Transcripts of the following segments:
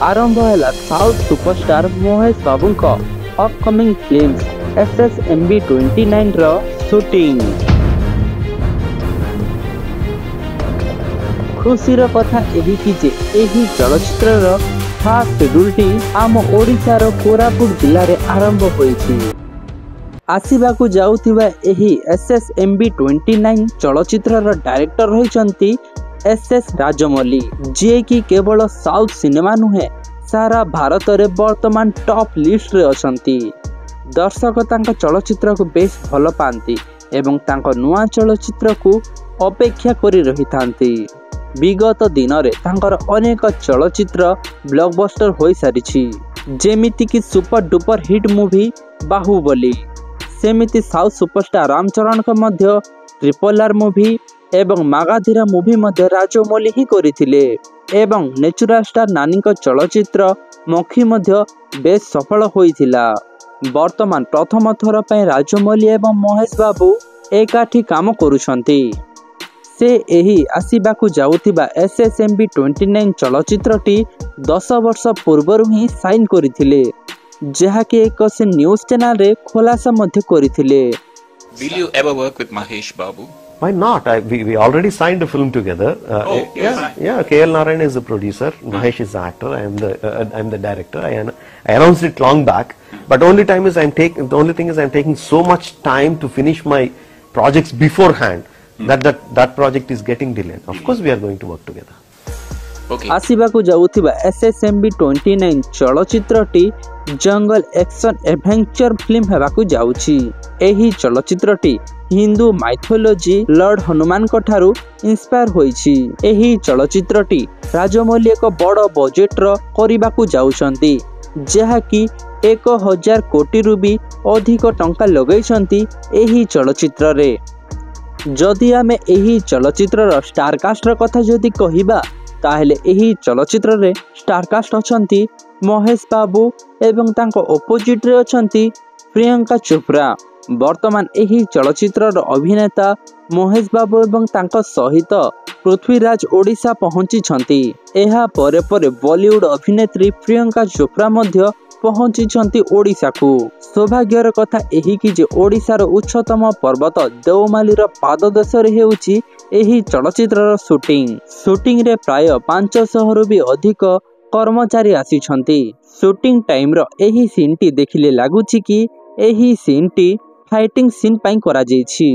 आरंभ है south superstar Mahesh बाबू upcoming film SSMB 29 रो shooting. खुशीर कथा यही कि जे एही चलचित्र फास्ट शेड्यूलटी आम ओडिशार कोरापुट जिले में आरंभ होईछि। आसिबाकु जाउथिबा एही SSMB 29 चलचित्र डायरेक्टर रहिचंती SS राजमौली, जे कि केवल साउथ सिनेमा नुहे सारा भारत रे वर्तमान टॉप लिस्ट रे अछंती। दर्शक तांका चलचित्र को बेस भल पांती एवं तांका नुआ चलचित्र को अपेक्षा करी रहिथांती। विगत दिन रे तांकर अनेक चलचित्र ब्लॉकबस्टर होई सारिछि, जेमिति कि super duper hit movie Baahubali, सेमिति साउथ सुपरस्टार रामचरण का मध्य RRR मूवी एवं मागाधीरा मूवी मध्य राजमौली ही करिथिले एवं नेचुरल स्टार नानी को चलचित्र मखी मध्य बेस सफल होइथिला। वर्तमान प्रथम थर पय राजमौली एवं महेश बाबू एकाठी काम करुछंती। से एही आसिबाकु जाउथिबा SSMB 29 चलचित्रटी 10 वर्ष पूर्वरु ही साइन करिथिले, जहा कि एक से न्यूज चैनल रे खुलासा मध्य करिथिले। Will you ever work with Mahesh Babu? Why not? We already signed a film together. Yeah. KL Narayan is the producer. Mahesh is the actor. I'm the director. I announced it long back. But the only thing is I'm taking so much time to finish my projects beforehand that project is getting delayed. Of course, we are going to work together. Okay. आसिबाकु जाउथिबा SSMB 29 चलचित्रटी jungle action adventure film हेबाकु जाउछि। एही चलचित्रटी Hindu mythology lord Hanuman को ठारू inspire होईछि। एही चलचित्रटी राजमौली एक बड़ बजेट रो करिबाकु जाउछंती, जहा कि 1000 कोटी रु भी अधिक टंका लगैछंती एही चलचित्र रे। जदि आमे एही चलचित्र रो स्टार कास्ट रो कथा जदि कहिबा ताहेले एही चलचित्र रे स्टार कास्ट अछंती महेश बाबू एवं तांको ऑपोजिट रे अछंती प्रियंका चोपड़ा। वर्तमान एही चलचित्र अभिनेता महेश बाबू एवं तांको सहित पृथ्वीराज ओडिशा पहुंची छंती। एहा परे परे बॉलीवुड अभिनेत्री प्रियंका चोपड़ा मध्य पहुंची छंती ओडिशा को। सौभाग्यर कथा एही कि जे ओडिशार उच्चतम पर्वत देवमाली रो पाददेश रे हेउची एही चलचित्र शूटिंग रे प्राय 500 रु भी अधिक कर्मचारी आसी छंती। शूटिंग टाइम रो एही सीन टी देखिले लागुची कि एही सीन टी फाइटिंग सीन पाई करा जायछि।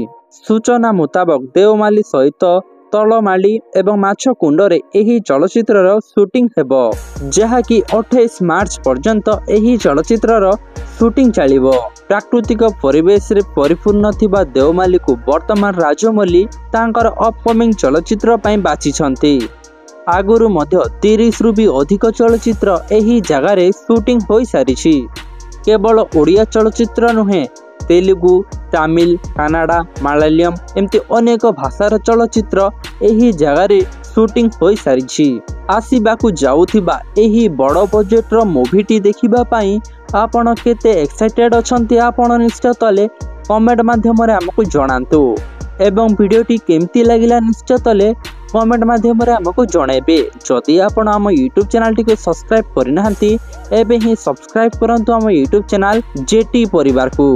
सूचना मुताबक देवमाली सहित तलमाली एवं माछ कुंडरे एही चलचित्र शूटिंग हेबो, जहा कि 28 मार्च पर्यंत एही चलचित्र शूटिंग चलिबो। प्राकृतिक परिवेश रे परिपूर्ण थिबा देवमाली को वर्तमान राजमौली तांकर अपकमिंग चलचित्र पाई बाछि छंती। आगुरु मध्य 30 रु भी अधिक चलचित्र एही जगह रे शूटिंग होई सारिछि। केवल ओडिया चलचित्र नुहे, तेलुगु, तमिल, कन्नड़ा, मलयालम एमती अनेक भाषार चलचित्र एही जगह रे शूटिंग होई सारिछि। आसिबाकु जाउथिबा एही बड़ बजेट रो मूवीटी देखिबा पई आपण केते एक्साइटेड अछंती आपण निश्चय तले कमेंट माध्यम रे हमकु जणांतु एवं वीडियोटी केमती लागिला निश्चय तले कमेंट माध्यम रे हमकु जणाइबे। जदि आपण हम YouTube चैनल टी को सब्सक्राइब करिनाहंती एबे ही सब्सक्राइब करंतु हम YouTube चैनल जेटी परिवार को।